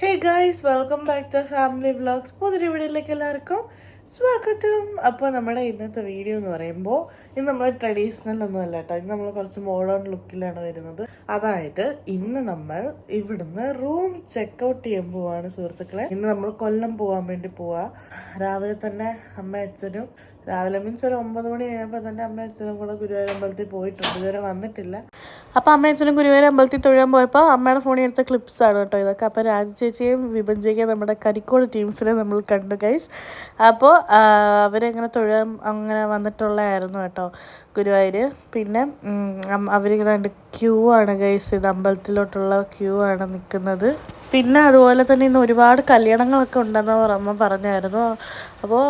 Hey guys, welcome back to family vlogs. പുതിയൊരു വീഡിയോയിലേക്ക് എല്ലാവർക്കും സ്വാഗതം. അപ്പോൾ നമ്മുടെ ഇന്നത്തെ വീഡിയോ എന്ന് പറയുമ്പോൾ ഇന്ന് നമ്മൾ ട്രഡീഷണൽ ഒന്നും അല്ല കേട്ടോ. ഇന്ന് നമ്മൾ കുറച്ച് മോഡേൺ ലുക്കിലാണ് വരുന്നത്. അതായത് ഇന്ന് നമ്മൾ ഇവിടുന്ന് റൂം ചെക്കൗട്ട് ചെയ്യാൻ പോവാണ് സുഹൃത്തുക്കളെ. ഇന്ന് നമ്മൾ കൊല്ലം പോകാൻ വേണ്ടി പോവാ. രാവിലെ തന്നെ അമ്മ അച്ഛനും രാവിലെ മീൻസ് ഒരു 9 മണി കഴിഞ്ഞപ്പോൾ തന്നെ അമ്മ അച്ഛനും കൂടെ ഗുരുവായൂർ അമ്പലത്തിൽ പോയിട്ടുണ്ട്. ഇതുവരെ വന്നിട്ടില്ല. അപ്പോൾ അമ്മ അച്ഛനും ഗുരുവായൂർ അമ്പലത്തിൽ തൊഴാൻ പോയപ്പോൾ അമ്മയുടെ ഫോണിൽ എടുത്ത ക്ലിപ്സാണ് കേട്ടോ ഇതൊക്കെ. അപ്പോൾ രാജ ചേച്ചിയും വിപൻ ചേച്ചിയും നമ്മുടെ കരിക്കോട് ടീംസിനെ നമ്മൾ കണ്ടു ഗൈസ്. അപ്പോൾ അവരെങ്ങനെ തൊഴാൻ അങ്ങനെ വന്നിട്ടുള്ളതായിരുന്നു കേട്ടോ ഗുരുവായൂർ. പിന്നെ അവരിങ്ങനെ ക്യൂ ആണ് ഗൈസ്. ഇത് അമ്പലത്തിലോട്ടുള്ള ക്യൂ ആണ് നിൽക്കുന്നത്. പിന്നെ അതുപോലെ തന്നെ ഇന്ന് ഒരുപാട് കല്യാണങ്ങളൊക്കെ ഉണ്ടെന്ന് അമ്മ പറഞ്ഞായിരുന്നു. അപ്പോൾ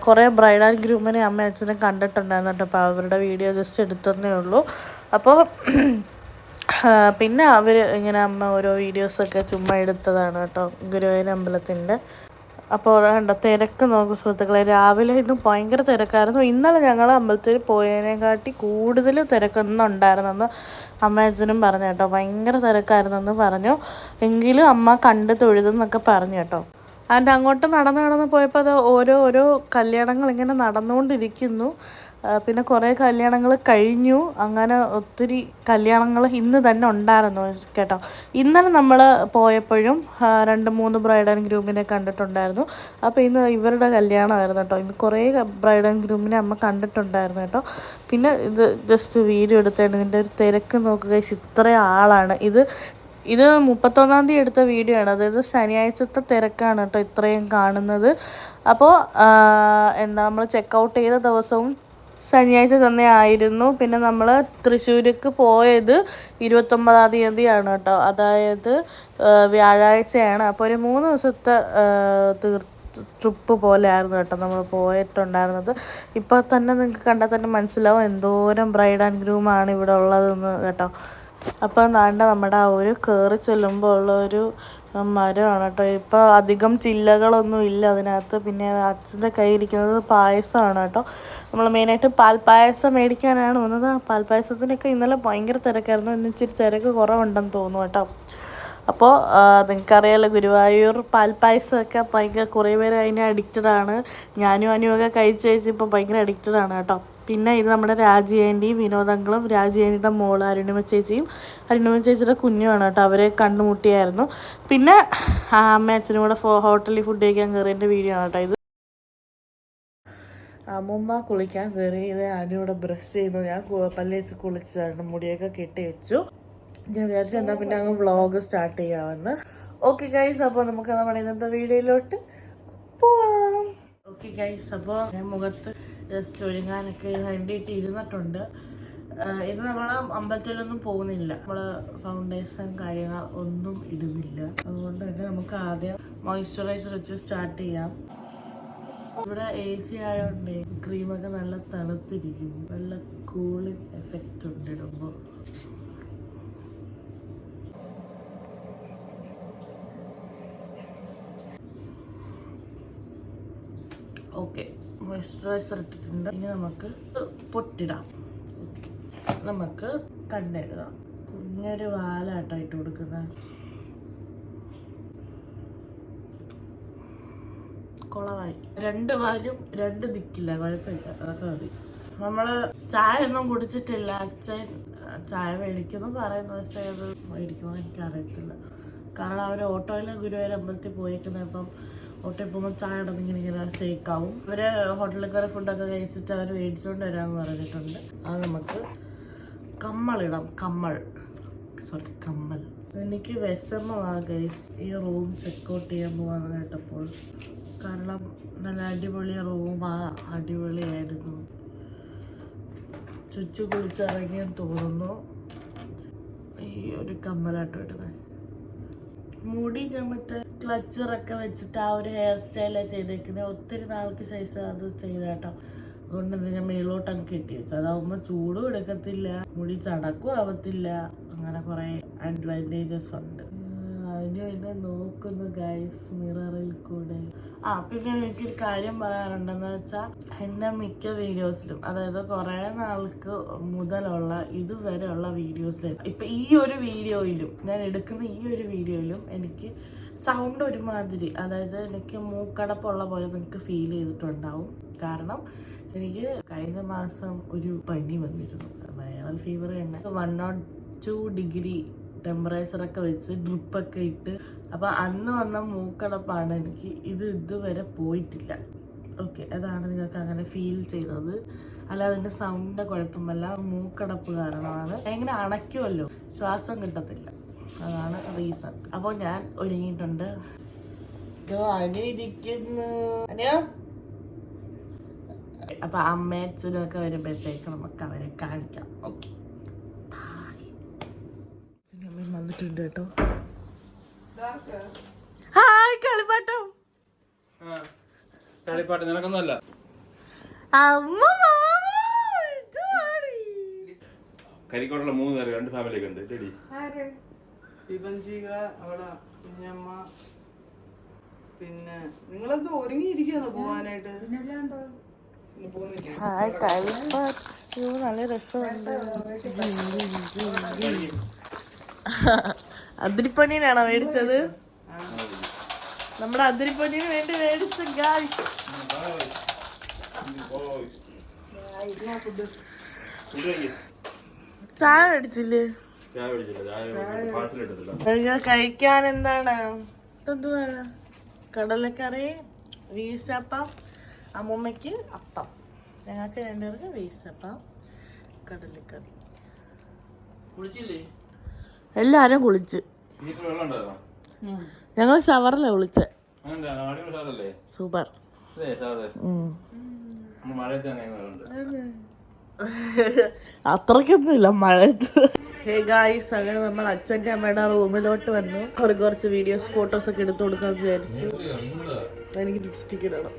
കുറേ ബ്രൈഡ് ആൻഡ് ഗ്രൂമിനെ അമ്മ അച്ഛനെ കണ്ടിട്ടുണ്ടായിരുന്നു കേട്ടോ. അപ്പോൾ അവരുടെ വീഡിയോ ജസ്റ്റ് എടുത്തതേ ഉള്ളൂ. അപ്പോൾ പിന്നെ അവർ ഇങ്ങനെ അമ്മ ഓരോ വീഡിയോസൊക്കെ ചുമ്മാ എടുത്തതാണ് കേട്ടോ ഗുരുവായൂർ അമ്പലത്തിൻ്റെ. അപ്പോൾ കണ്ടോ തിരക്ക് നോക്കും സുഹൃത്തുക്കളെ. രാവിലെ ഇന്ന് ഭയങ്കര തിരക്കായിരുന്നു. ഇന്നലെ ഞങ്ങൾ അമ്പലത്തിൽ പോയതിനെക്കാട്ടി കൂടുതൽ തിരക്കൊന്നും ഉണ്ടായിരുന്നെന്ന് അമ്മ അച്ഛനും പറഞ്ഞു കേട്ടോ. ഭയങ്കര തിരക്കായിരുന്നെന്ന് പറഞ്ഞു. എങ്കിലും അമ്മ കണ്ട് തൊഴുതെന്നൊക്കെ പറഞ്ഞു കേട്ടോ. അതിൻ്റെ അങ്ങോട്ട് നടന്ന് പോയപ്പോൾ അത് ഓരോ കല്യാണങ്ങൾ ഇങ്ങനെ നടന്നുകൊണ്ടിരിക്കുന്നു. പിന്നെ കുറേ കല്യാണങ്ങൾ കഴിഞ്ഞു. അങ്ങനെ ഒത്തിരി കല്യാണങ്ങൾ ഇന്ന് തന്നെ ഉണ്ടായിരുന്നു കേട്ടോ. ഇന്നലെ നമ്മൾ പോയപ്പോഴും 2-3 ബ്രൈഡ് ആൻഡ് ഗ്രൂമിനെ കണ്ടിട്ടുണ്ടായിരുന്നു. അപ്പോൾ ഇന്ന് ഇവരുടെ കല്യാണമായിരുന്നു കേട്ടോ. ഇന്ന് കുറേ ബ്രൈഡ് ആൻഡ് ഗ്രൂമിനെ അമ്മ കണ്ടിട്ടുണ്ടായിരുന്നു കേട്ടോ. പിന്നെ ഇത് ജസ്റ്റ് വീഡിയോ എടുത്തേണ്. ഇതിൻ്റെ ഒരു തിരക്ക് നോക്കുക. ഇത്ര ആളാണ്. ഇത് 31-ാം തീയതി എടുത്ത വീഡിയോ ആണ്. അതായത് ശനിയാഴ്ചത്തെ തിരക്കാണ് കേട്ടോ ഇത്രയും കാണുന്നത്. അപ്പോൾ നമ്മൾ ചെക്കൗട്ട് ചെയ്ത ദിവസവും ശനിയാഴ്ച തന്നെ ആയിരുന്നു. പിന്നെ നമ്മൾ തൃശ്ശൂർക്ക് പോയത് 29-ാം തീയതിയാണ് കേട്ടോ. അതായത് വ്യാഴാഴ്ചയാണ്. അപ്പോൾ ഒരു 3 ദിവസത്തെ ട്രിപ്പ് പോലെ ആയിരുന്നു കേട്ടോ നമ്മൾ പോയിട്ടുണ്ടായിരുന്നത്. ഇപ്പോൾ തന്നെ നിങ്ങൾക്ക് കണ്ടാൽ തന്നെ മനസ്സിലാവും എന്തോരം ബ്രൈഡ് ആൻഡ് ഗ്രൂമാണ് ഇവിടെ ഉള്ളതെന്ന് കേട്ടോ. അപ്പോൾ നാണ്ട നമ്മുടെ ആ ഒരു കയറി ചെല്ലുമ്പോൾ ഉള്ളൊരു മരമാണ് കേട്ടോ. ഇപ്പോൾ അധികം ചില്ലകളൊന്നും ഇല്ല അതിനകത്ത്. പിന്നെ അച്ഛൻ്റെ കയ്യിരിക്കുന്നത് പായസമാണ് കേട്ടോ. നമ്മൾ മെയിനായിട്ട് പാൽപ്പായസം മേടിക്കാനാണ് വന്നത്. പാൽപ്പായസത്തിനൊക്കെ ഇന്നലെ ഭയങ്കര തിരക്കായിരുന്നു. ഇന്ന് ഇച്ചിരി തിരക്ക് കുറവുണ്ടെന്ന് തോന്നുന്നു കേട്ടോ. അപ്പോൾ നിങ്ങൾക്കറിയാമല്ലോ ഗുരുവായൂർ പാൽപ്പായസമൊക്കെ ഭയങ്കര കുറേ പേര് അതിന് അഡിക്റ്റഡാണ്. ഞാനും അനുവൊക്കെ കഴിച്ച് ഇപ്പോൾ ഭയങ്കര അഡിക്റ്റഡാണ് കേട്ടോ. പിന്നെ ഇത് നമ്മുടെ രാജി ആൻറ്റിയും വിനോദങ്ങളും രാജി ആൻറ്റിയുടെ മോള് അരുണിമ ചേച്ചിയുടെ കുഞ്ഞുമാണ് കേട്ടോ. അവരെ കണ്ടുമുട്ടിയായിരുന്നു. പിന്നെ അമ്മ അച്ഛനും കൂടെ ഹോട്ടലിൽ ഫുഡ് കഴിക്കാൻ കയറിയതിൻ്റെ വീഡിയോ ആണ് കേട്ടോ ഇത്. അമ്മൂമ്മ കുളിക്കാൻ കയറി. ഇത് അനുവിടെ ബ്രഷ് ചെയ്യുന്നു. ഞാൻ പല്ലേച്ച് കുളിച്ചതാണ്. മുടിയൊക്കെ കെട്ടി വെച്ചു. ഞാൻ വിചാരിച്ചു എന്നാൽ പിന്നെ അങ്ങ് വ്ളോഗ് സ്റ്റാർട്ട് ചെയ്യാമെന്ന്. ഓക്കെ ഗൈസ്, അപ്പോൾ നമുക്ക് നമ്മുടെ ഇന്നത്തെ വീഡിയോയിലോട്ട് പോവാം. ഓക്കെ ഗൈസ്, അപ്പോൾ ഞാൻ മുഖത്ത് ജസ്റ്റ് ഒരുങ്ങാനൊക്കെ വേണ്ടിയിട്ട് ഇരുന്നിട്ടുണ്ട്. ഇത് നമ്മൾ അമ്പലത്തിലൊന്നും പോകുന്നില്ല. നമ്മൾ ഫൗണ്ടേഷൻ കാര്യങ്ങൾ ഒന്നും ഇടുന്നില്ല. അതുകൊണ്ട് തന്നെ നമുക്ക് ആദ്യം മോയ്സ്ചറൈസർ വെച്ച് സ്റ്റാർട്ട് ചെയ്യാം. ഇവിടെ AC ആയതുകൊണ്ട് ക്രീമൊക്കെ നല്ല തണുത്തിരിക്കുന്നു. നല്ല കൂളിംഗ് എഫക്റ്റ് ഉണ്ട് ഇടുമ്പോൾ. ഓക്കെ, മോയ്സ്ചറൈസർ ഇട്ടിട്ടുണ്ട്. ഇനി നമുക്ക് പൊട്ടിടാം. നമുക്ക് കണ്ണെഴുതാം. കുഞ്ഞൊരു വാലാട്ടോ ഇട്ട് കൊടുക്കുന്നത്. കുളമായി 2 വാലും 2 ദിക്കില്ല, കുഴപ്പമില്ല, അതൊക്കെ മതി. നമ്മൾ ചായ ഒന്നും കുടിച്ചിട്ടില്ല. അച്ഛൻ ചായ മേടിക്കുന്നു പറയുന്നു. പക്ഷേ അത് മേടിക്കുമെന്ന് എനിക്കറിയത്തില്ല. കാരണം അവർ ഓട്ടോയിൽ ഗുരുവായൂർ അമ്പലത്തിൽ പോയേക്കുന്നത്. അപ്പം ഓട്ടോയിൽ പോകുമ്പോൾ ചായ ഇങ്ങനെ ഷേക്കാവും. അവർ ഹോട്ടലിൽ കയറി ഫുഡൊക്കെ കഴിച്ചിട്ട് അവർ മേടിച്ചുകൊണ്ട് വരാമെന്ന് പറഞ്ഞിട്ടുണ്ട്. അത് നമുക്ക് കമ്മലിടാം. കമ്മൽ. എനിക്ക് വിഷമമാണ് ഗൈസ് ഈ റൂം ചെക്കൗട്ട് ചെയ്യാൻ പോകാന്ന് കേട്ടപ്പോൾ. കാരണം നല്ല അടിപൊളി റൂമാ, അടിപൊളിയായിരുന്നു. ചുച്ചു കുളിച്ചിറങ്ങിയെന്ന് തോന്നുന്നു. ഈ ഒരു കമ്മലാട്ടോ ഇടുന്നത്. മുടി മറ്റേ ക്ലച്ചറൊക്കെ വെച്ചിട്ട് ആ ഒരു ഹെയർ സ്റ്റൈലാണ് ചെയ്തേക്കുന്നത്. ഒത്തിരി നാൾക്ക് ശേഷം അത് ചെയ്ത കേട്ടോ. അതുകൊണ്ട് തന്നെ ഞാൻ മേളോട്ട് അങ്ങ് കെട്ടി വെച്ചു. അതാവുമ്പോൾ ചൂടും എടുക്കത്തില്ല, മുടി ചടക്കും ആവത്തില്ല. അങ്ങനെ കുറേ അഡ്വാൻറ്റേജസ് ഉണ്ട്. അതിനെ നോക്കുന്നു ഗൈസ് മിററിൽ കൂടെ. പിന്നെ എനിക്കൊരു കാര്യം പറയാറുണ്ടെന്ന് വെച്ചാൽ, എൻ്റെ മിക്ക വീഡിയോസിലും, അതായത് കുറേ നാൾക്ക് മുതലുള്ള ഇതുവരെയുള്ള വീഡിയോസിലും, ഇപ്പം ഈ ഒരു വീഡിയോയിലും ഞാൻ എടുക്കുന്ന ഈ ഒരു വീഡിയോയിലും എനിക്ക് സൗണ്ട് ഒരുമാതിരി, അതായത് എനിക്ക് മൂക്കടപ്പുള്ള പോലെ നിങ്ങൾക്ക് ഫീൽ ചെയ്തിട്ടുണ്ടാവും. കാരണം എനിക്ക് കഴിഞ്ഞ മാസം ഒരു പനി വന്നിരുന്നു, വൈറൽ ഫീവർ തന്നെ. 102 ഡിഗ്രി ടെമ്പറേച്ചറൊക്കെ വെച്ച് ഡ്രിപ്പൊക്കെ ഇട്ട്. അപ്പം അന്ന് വന്ന മൂക്കടപ്പാണ് എനിക്ക്. ഇതുവരെ പോയിട്ടില്ല. ഓക്കെ, അതാണ് നിങ്ങൾക്ക് അങ്ങനെ ഫീൽ ചെയ്തത്. അല്ലാതെ എൻ്റെ സൗണ്ടിൻ്റെ കുഴപ്പമല്ല, മൂക്കടപ്പ് കാരണമാണ്. എങ്ങനെ അണയ്ക്കുമല്ലോ, ശ്വാസം കിട്ടത്തില്ല, അതാണ് റീസൺ. അപ്പോൾ ഞാൻ ഒരുങ്ങിയിട്ടുണ്ട്. അനിരിക്കുന്നു. അപ്പൊ അമ്മയും അച്ഛനും ഒക്കെ വരുമ്പോഴത്തേക്ക് നമുക്ക് അവരെ കാണിക്കാം. ഓക്കെ, അമ്മയും വന്നിട്ടുണ്ട് കേട്ടോ. ഹായ് കളിപ്പാട്ടം. കളിപ്പാട്ടം നിനക്കൊന്നുമല്ല. കരിക്കോട്ടുള്ള 3 പേര് 2 ഫാമിലിയൊക്കെ ഉണ്ട്. ചെടി അവിടെ കുഞ്ഞമ്മ. പിന്നെ നിങ്ങളെന്തോ ഒരുങ്ങിയിരിക്കുന്നു പോവാനായിട്ട്? ഹായ് കളിപ്പാട്ടം, നല്ല രസമുണ്ട്. അതിരിപ്പൊന്നിനാണോ മേടിച്ചത്? നമ്മുടെ അതിരിപ്പൊന്നിന് വേണ്ടി മേടിച്ച ഗായ്സ്. ചായ മേടിച്ചില്ലേ? കഴിക്കാൻ എന്താണ്? എന്തുവാ? കടലക്കറി, വീസപ്പം. അമ്മൂമ്മയ്ക്ക് അപ്പം, ഞങ്ങൾക്ക് 2 പേർക്ക് വീസപ്പം, കടലക്കറി. എല്ലാരും കുളിച്ച്. ഞങ്ങൾ ഷവറിലെ കുളിച്ച്. സൂപ്പർ. അത്രക്കൊന്നും ഇല്ല മഴയത്ത്. ഗായ്സ്, അങ്ങനെ നമ്മൾ അച്ഛൻ്റെ അമ്മയുടെ റൂമിലോട്ട് വന്നു. കുറച്ച് വീഡിയോസ് ഫോട്ടോസ് ഒക്കെ എടുത്തു കൊടുക്കാന്ന് വിചാരിച്ചു. എനിക്ക് ലിപ്സ്റ്റിക് ഇടണം.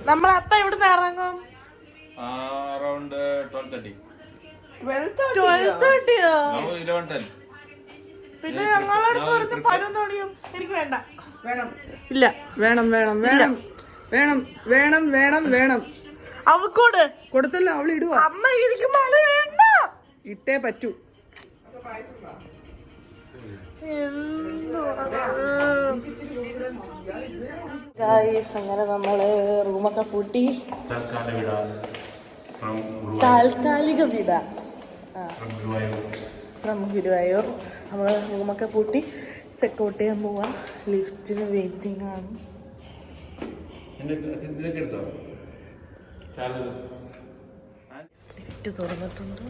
നമ്മളപ്പ എവിടുന്ന് ഇറങ്ങും? അറൗണ്ട് 12:30. 12:30യോ? പിന്നെ ഞങ്ങളോട് പറഞ്ഞ 11 എനിക്ക് വേണ്ട. ഇല്ല, വേണം വേണം വേണം വേണം വേണം വേണം വേണം. അവക്കോട് കൊടുത്തല്ലോ, അവള് ഇടുവാ. അമ്മ ഇരിക്കുമ്പോ അത് വേണ്ട, ഇട്ടേ പറ്റൂ. അങ്ങനെ നമ്മള് റൂമൊക്കെ പൂട്ടി. താൽക്കാലിക വിട ഫ്രം ഗുരുവായൂർ. നമ്മൾ റൂമൊക്കെ പൂട്ടി ചെക്കൗട്ട് ചെയ്യാൻ പോവാം. ലിഫ്റ്റിന് വെയിറ്റിംഗ് ആണ്. ലിഫ്റ്റ് തുറന്നിട്ടുണ്ട്.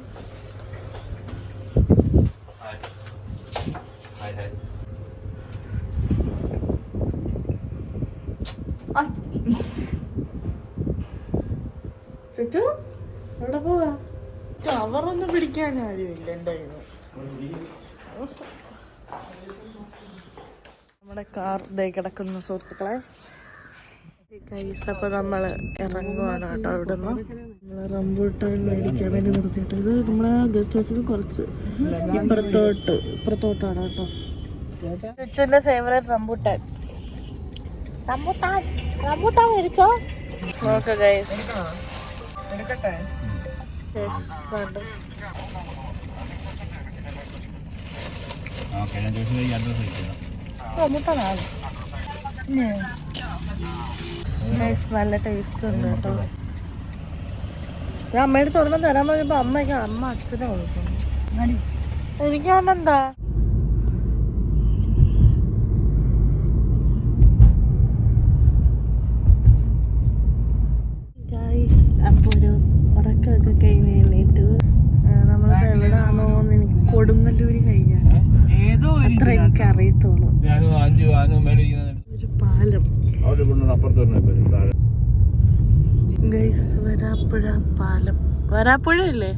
ചുറ്റു എവിടെ പോവാ? കവറൊന്നും പിടിക്കാൻ ആരുമില്ല എൻ്റെ കയ്യിൽ. നമ്മുടെ കാർ ദേ കിടക്കുന്ന സുഹൃത്തുക്കളെ. അപ്പൊ നമ്മള് ഇറങ്ങുവാണ് കേട്ടോ. ഇവിടെ നിന്ന് നമ്മള് റംബൂട്ടാൻ മേടിക്കാൻ വേണ്ടി നിർത്തിയിട്ട്. ഇത് നമ്മളെ ഗസ്റ്റ് ഹൗസിൽ കുറച്ച് ഇപ്പുറത്തോട്ടാണ് കേട്ടോ. ചുച്ചുവിന്റെ ഫേവറേറ്റ് റംബൂട്ടാൻ. റംബൂട്ടാൻ മേടിച്ചോ? നോക്ക് ഗൈസ്. റംബൂട്ടാനാണ്. നല്ല ടേസ്റ്റ് ഉണ്ട് കേട്ടോ. ഞാൻ അമ്മയുടെ തുറന്ന് തരാൻ പറഞ്ഞപ്പോ അമ്മ അച്ഛനെ കൊടുക്കുന്നു. എനിക്കാണെന്താ അപ്പൊ ഒരു ഉറക്കമൊക്കെ കഴിഞ്ഞ് എഴുന്നേറ്റു. നമ്മളിപ്പോ എവിടാന്നോന്ന് എനിക്ക് കൊടുങ്ങല്ലൂര് കഴിഞ്ഞാട്ടോ. അത്ര എനിക്ക് അറിയത്തുള്ളൂ. ഒരു പാലം ഗൈസ്, വരാപ്പുഴ പാലം. വരാപ്പുഴ ഇല്ലേ?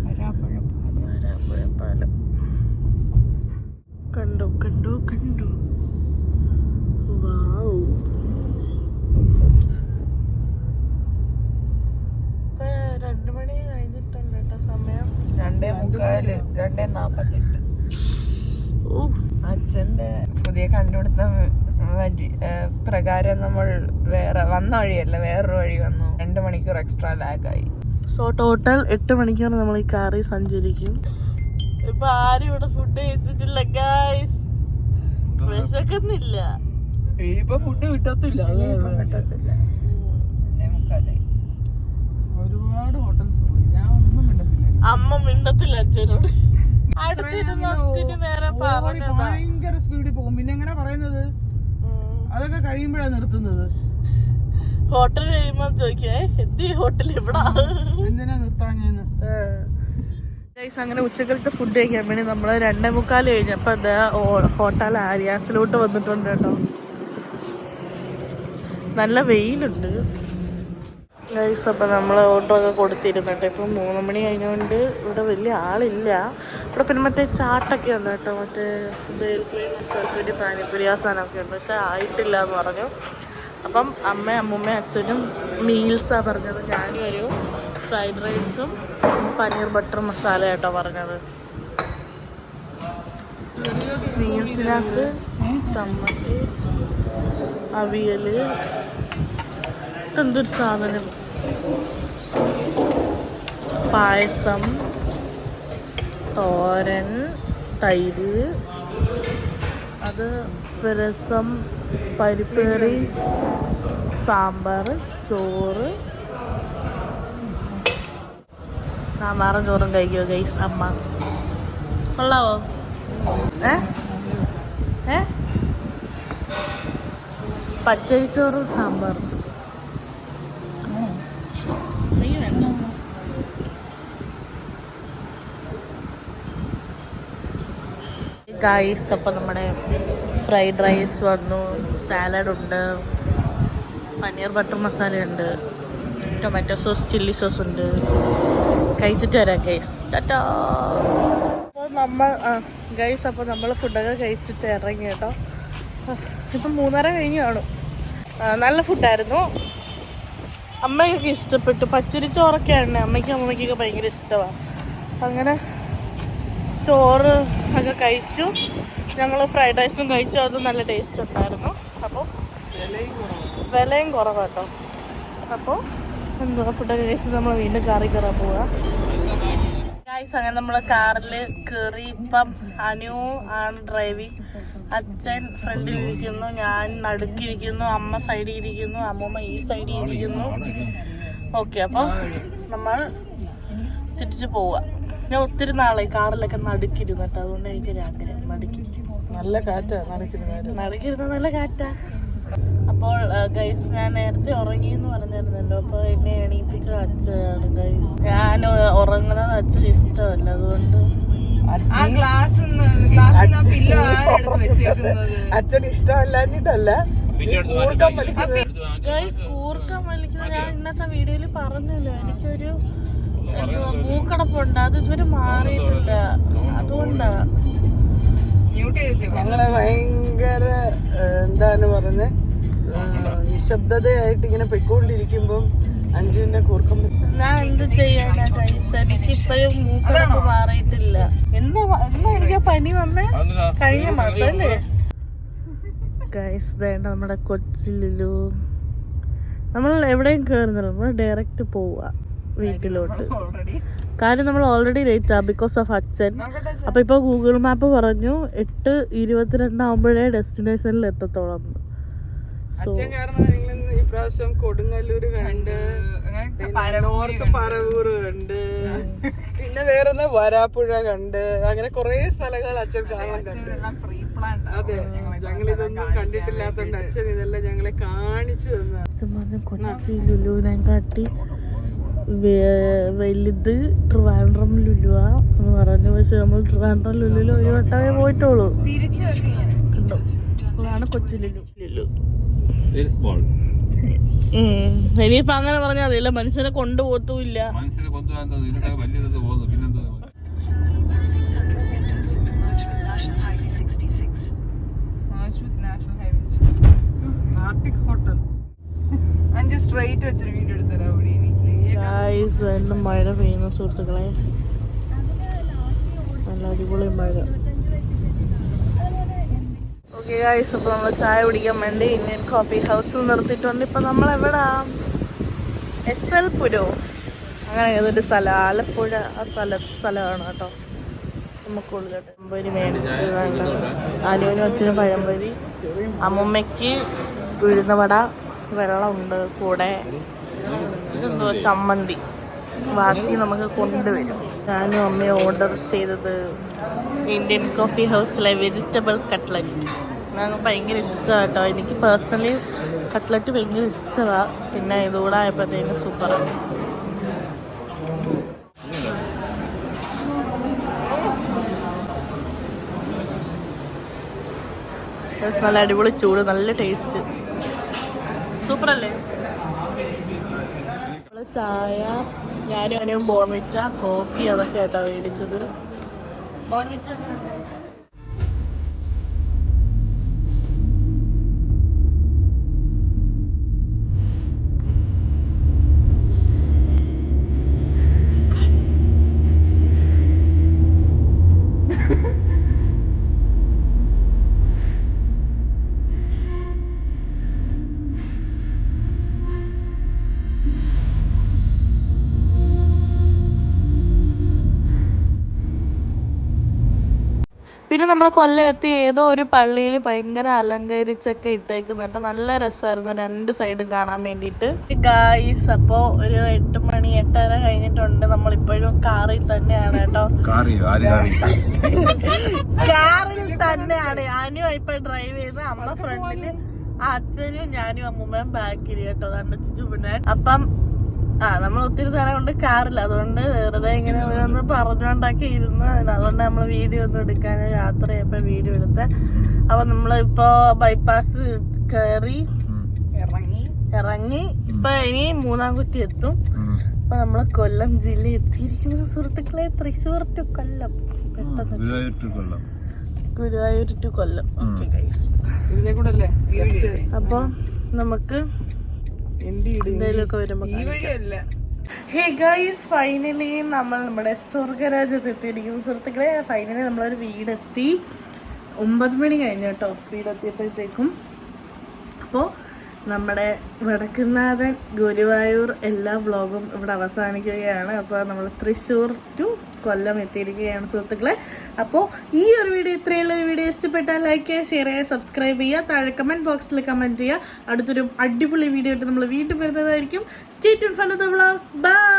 വരാപ്പുഴ പാലം കണ്ടു കണ്ടു കണ്ടു. വാവ്. 2 മണി കഴിഞ്ഞിട്ടുണ്ട് കേട്ടോ സമയം. 2:45, 2:48. അച്ഛന്റെ പുതിയ കണ്ടുപിടുത്ത പ്രകാരം നമ്മൾ വേറെ വന്ന വഴിയല്ല, വേറൊരു വഴി വന്നു. 2 മണിക്കൂർ എക്സ്ട്രാ ലാഗായി. സോ ടോട്ടൽ 8 മണിക്കൂർ നമ്മൾ ഈ കാറിൽ സഞ്ചരിക്കും. ഇപ്പൊ ആരും ഇവിടെ ഫുഡ് കഴിച്ചിട്ടില്ല ഗൈസ്. വിശക്കുന്നില്ല. ഇനിയിപ്പോ ഫുഡ് കിട്ടത്തില്ല. ഒരുപാട് ഹോട്ടൽസ് പോയി, ഞാൻ ഒന്നും മിണ്ടത്തില്ല. അമ്മ മിണ്ടത്തില്ല അച്ഛനോട്. അടുത്തിരുന്ന് ഒത്തിരി നേരം പറഞ്ഞതാ. ഭയങ്കര സ്പീഡിൽ പോകും. പിന്നെ എങ്ങനെ പറയുന്നത്? അതൊക്കെ കഴിയുമ്പോഴാണ് നിർത്തുന്നത്. ഹോട്ടൽ കഴിയുമ്പോ ചോദിക്കേ എന്ത് ഹോട്ടൽ ഇവിടെ എന്തിനാ നിർത്താഞ്ഞെന്ന്. അങ്ങനെ ഉച്ചക്കലത്തെ ഫുഡ് കഴിക്കാൻ വേണ്ടി നമ്മള് 2:45 കഴിഞ്ഞപ്പോ ഹോട്ടൽ ആര്യാസിലോട്ട് വന്നിട്ടുണ്ട് കേട്ടോ. നല്ല വെയിലുണ്ട് ഗൈസ്. അപ്പം നമ്മൾ ഓട്ടോ ഒക്കെ കൊടുത്തിരുന്നിട്ട് ഇപ്പം 3 മണി കഴിഞ്ഞുകൊണ്ട് ഇവിടെ വലിയ ആളില്ല. ഇവിടെ പിന്നെ മറ്റേ ചാട്ടൊക്കെ ഉണ്ട് കേട്ടോ, മറ്റേ ബേൽപൂരി, മസാലപ്പൂരി, പാനിപ്പൂരി ആ സാധനമൊക്കെ ഉണ്ട്. പക്ഷെ ആയിട്ടില്ല എന്ന് പറഞ്ഞു. അപ്പം അമ്മയും അച്ഛനും മീൽസാണ് പറഞ്ഞത്. ഞാനും ഒരു ഫ്രൈഡ് റൈസും പനീർ ബട്ടർ മസാല കേട്ടോ പറഞ്ഞത്. മീൽസിനകത്ത് ചമ്മന്തി, അവിയൽ, എന്തൊരു സാധനം, പായസം, തോരൻ, തൈര്, അത് രസം, പരിപ്പ് കറി, സാമ്പാർ, ചോറ്. സാമ്പാറും ചോറും കഴിക്കുമോ ഗൈസ് അമ്മ? കൊള്ളാവോ? പച്ചരിച്ചോറും സാമ്പാറും. ഗൈസ് അപ്പം നമ്മുടെ ഫ്രൈഡ് റൈസ് വന്നു, സാലഡ് ഉണ്ട്, പനീർ ബട്ടർ മസാല ഉണ്ട്, ടൊമാറ്റോ സോസ്, ചില്ലി സോസ് ഉണ്ട്. കഴിച്ചിട്ട് വരാം ഗൈസ്. ടാറ്റാ. അപ്പോൾ നമ്മൾ ഫുഡൊക്കെ കഴിച്ചിട്ട് ഇറങ്ങി കേട്ടോ. ഇപ്പം 3:30 കഴിഞ്ഞ് കാണും. നല്ല ഫുഡായിരുന്നു. അമ്മയ്ക്കൊക്കെ ഇഷ്ടപ്പെട്ടു. പച്ചരി ചോറൊക്കെയാണ് അമ്മയ്ക്കൊക്കെ ഭയങ്കര ഇഷ്ടമാണ്. അങ്ങനെ ചോറ് ഒക്കെ കഴിച്ചു. ഞങ്ങൾ ഫ്രൈഡ് റൈസും കഴിച്ചു. അത് നല്ല ടേസ്റ്റ് ഉണ്ടായിരുന്നു. അപ്പോൾ വിലയും കുറവാട്ടോ. അപ്പോൾ എന്തുവാ ഫുഡൊക്കെ കഴിച്ച് നമ്മൾ വീണ്ടും കാറിൽ കയറാൻ പോവുക ഗൈസ്. അങ്ങനെ നമ്മൾ കാറിൽ കയറി. ഇപ്പം അനു ആണ് ഡ്രൈവിങ്. അച്ഛൻ ഫ്രണ്ടിൽ ഇരിക്കുന്നു, ഞാൻ നടുക്കിരിക്കുന്നു, അമ്മ സൈഡിൽ ഇരിക്കുന്നു, അമ്മൂമ്മ ഈ സൈഡിൽ ഇരിക്കുന്നു. ഓക്കെ, അപ്പോൾ നമ്മൾ തിരിച്ചു പോവുക. ഞാൻ ഒത്തിരി നാളായി കാറിലൊക്കെ നടുക്കിരുന്നിട്ട്, അതുകൊണ്ട് എനിക്കൊരു ആഗ്രഹം നടുക്കിരിക്കും. നല്ല കാറ്റാ നടുക്കിരുന്ന നല്ല കാറ്റാ. അപ്പോൾ ഗൈസ് ഞാൻ നേരത്തെ ഉറങ്ങിയെന്ന് പറഞ്ഞിരുന്നല്ലോ. അപ്പോൾ എന്നെ എണീപ്പിച്ച അച്ഛനാണ് ഗൈസ്. ഞാൻ ഉറങ്ങുന്നത് അച്ഛന് ഇഷ്ടമല്ല, അതുകൊണ്ട് അച്ഛൻ ഇഷ്ടമല്ലാഞ്ഞിട്ടല്ല, കൂർക്കം വലിക്കുന്നത് ഞാൻ ഇന്നത്തെ വീഡിയോയിൽ പറഞ്ഞല്ലോ. എനിക്കൊരു മൂക്കടപ്പുണ്ട്, അത് ഇതുവരെ മാറിയിട്ടില്ല. അതുകൊണ്ടാ ഞങ്ങളെ ഭയങ്കര എന്താണ് പറയുന്നത്, നിശബ്ദതയായിട്ട് ഇങ്ങനെ പൊയ്ക്കൊണ്ടിരിക്കുമ്പം അഞ്ജുവിന്റെ കൂർക്കം. ഞാൻ എന്ത് ചെയ്യാനാ ഗൈസ്, എനിക്കിപ്പോഴും മൂക്കടപ്പ് മാറിയിട്ടില്ല. എന്താ എനിക്ക് പനി വന്നേ കഴിഞ്ഞ മാസം അല്ലേ ഗൈസ്. വേണ്ട നമ്മുടെ കൊച്ചിലു നമ്മൾ എവിടെയും കയറുന്നില്ല, നമ്മൾ ഡയറക്റ്റ് പോവുക വീട്ടിലോട്ട്. കാര്യം നമ്മൾ ഓൾറെഡി ലേറ്റ് ആ ബിക്കോസ് ഓഫ് അച്ഛൻ. അപ്പൊ ഇപ്പൊ ഗൂഗിൾ മാപ്പ് പറഞ്ഞു 8:22 ആകുമ്പോഴേ ഡെസ്റ്റിനേഷനിൽ എത്തത്തോളം. ഇപ്രാവശ്യം കൊടുങ്ങല്ലൂര് കണ്ട്, നോർത്ത് പറവൂർ കണ്ട്, പിന്നെ വേറൊന്ന് വരാപ്പുഴ കണ്ട്, അങ്ങനെ കൊറേ സ്ഥലങ്ങൾ അച്ഛൻ കാണാൻ കണ്ട്. അതെ, ഞങ്ങളിതൊന്നും കണ്ടിട്ടില്ലാത്തോണ്ട് അച്ഛൻ ഇതെല്ലാം ഞങ്ങളെ കാണിച്ചു തന്ന. കൊച്ചി ലുലുവിനെ കാട്ടി വലുത് ട്രിവാൻഡ്രം ലുലുവ എന്ന് പറഞ്ഞു. പക്ഷെ നമ്മൾ ട്രിവാൻഡ്രം ലുലുവിൽ ഒരു വട്ടമേ പോയിട്ടുള്ളൂ. കണ്ടോ, അതാണ് കൊച്ചി ലുലു. ഇനിയിപ്പൊ അങ്ങനെ പറഞ്ഞാൽ അതില്ല, മനുഷ്യനെ കൊണ്ടുപോകത്തുമില്ല. മഴ പെയ്യുന്ന സുഹൃത്തുക്കളെ, നല്ല അടിപൊളി മഴ. ഓക്കെ ഗൈസ്, അപ്പോൾ നമ്മൾ ചായ കുടിക്കാൻ വേണ്ടി ഇന്ത്യൻ കോഫി ഹൗസിൽ നിർത്തിയിട്ടുണ്ട്. ഇപ്പം നമ്മളെവിടാ, SL പുരോ അങ്ങനെ ഏതൊരു സ്ഥലം, ആലപ്പുഴ ആ സ്ഥലമാണ് കേട്ടോ. നമുക്ക് ഉള്ളിലോട്ട് പഴംപൊരി മേടിച്ചതാണ്. അനുവിനും അച്ഛനും പഴംപൊരി, അമ്മുമ്മയ്ക്ക് ഉഴുന്നവട, വെള്ളമുണ്ട് കൂടെ, ഇതെന്തോ ചമ്മന്തി, ബാക്കി നമുക്ക് കൊണ്ടുവരും. ഞാനും അമ്മയും ഓർഡർ ചെയ്തത് ഇന്ത്യൻ കോഫി ഹൗസിലെ വെജിറ്റബിൾ കട്ട്ലറ്റ്. ഞങ്ങൾക്ക് ഭയങ്കര ഇഷ്ടമാണ് കേട്ടോ. എനിക്ക് പേഴ്സണലി കട്ട്ലറ്റ് ഭയങ്കര ഇഷ്ടമാണ്. പിന്നെ ഇതുകൂടെ ആയപ്പോഴത്തേക്ക് സൂപ്പറാണ്. നല്ല അടിപൊളി ചൂട്, നല്ല ടേസ്റ്റ്, സൂപ്പറല്ലേ. ചായ ഞാനും ബോൺവിറ്റ, കോഫി അതൊക്കെ ആയിട്ടാ മേടിച്ചത്. ബോൺവിറ്റ പിന്നെ നമ്മൾ കൊല്ലം എത്തി ഏതോ ഒരു പള്ളിയിൽ ഭയങ്കര അലങ്കരിച്ചൊക്കെ ഇട്ടേക്കുന്നുണ്ട്. നല്ല രസമായിരുന്നു രണ്ട് സൈഡും കാണാൻ വേണ്ടിയിട്ട്. ഗായ്സ്, അപ്പോൾ ഒരു 8 മണി 8:30 കഴിഞ്ഞിട്ടുണ്ട്. നമ്മളിപ്പോഴും കാറിൽ തന്നെയാണ് കേട്ടോ. കാറിൽ തന്നെയാണ്. അനു ഇപ്പൊ ഡ്രൈവ് ചെയ്ത്, അമ്മ ഫ്രണ്ടില്, അച്ഛനും ഞാനും അമ്മൂമ്മയും ബാക്കിൽ കേട്ടോ. പിന്നെ അപ്പം നമ്മൾ ഒത്തിരി നേരം കൊണ്ട് കാറില്ല, അതുകൊണ്ട് വെറുതെ ഇങ്ങനെ ഒന്ന് പറഞ്ഞോണ്ടൊക്കെ ഇരുന്ന്, അതുകൊണ്ട് നമ്മൾ വീഡിയോ ഒന്നും എടുക്കാൻ രാത്രി ആയപ്പോ വീഡിയോ എടുത്ത്. അപ്പൊ നമ്മളിപ്പോ ബൈപ്പാസ് കയറി ഇറങ്ങി ഇപ്പൊ ഇനി മൂന്നാംകുറ്റി എത്തും. അപ്പൊ നമ്മള് കൊല്ലം ജില്ല എത്തിയിരിക്കുന്നത് സുഹൃത്തുക്കളെ. തൃശ്ശൂർ ടു കൊല്ലം, പെട്ടെന്ന് Guruvayur to Kollam. Okay guys, അപ്പൊ നമുക്ക് ഹേ ഗൈസ്, ഫൈനലി നമ്മൾ നമ്മുടെ സ്വർഗരാജ്യത്ത് എത്തിയിരിക്കുന്നു സുഹൃത്തുക്കളെ. ഫൈനലി നമ്മളൊരു വീടെത്തി. 9 മണി കഴിഞ്ഞു കേട്ടോ വീടെത്തിയപ്പോഴത്തേക്കും. അപ്പോൾ നമ്മുടെ വടക്കുന്നാഥൻ ഗുരുവായൂർ എല്ലാ വ്ളോഗും ഇവിടെ അവസാനിക്കുകയാണ്. അപ്പോൾ നമ്മൾ തൃശ്ശൂർ ടു കൊല്ലം എത്തിയിരിക്കുകയാണ് സുഹൃത്തുക്കളെ. അപ്പോൾ ഈ ഒരു വീഡിയോ ഇത്രയുള്ള വീഡിയോ ഇഷ്ടപ്പെട്ടാൽ ലൈക്ക് ചെയ്യുക, ഷെയർ ചെയ്യുക, സബ്സ്ക്രൈബ് ചെയ്യുക, താഴെ കമന്റ് ബോക്സിൽ കമന്റ് ചെയ്യുക. അടുത്തൊരു അടിപൊളി വീഡിയോ ആയിട്ട് നമ്മൾ വീണ്ടും വരുന്നതായിരിക്കും. Stay tuned for the vlog. By.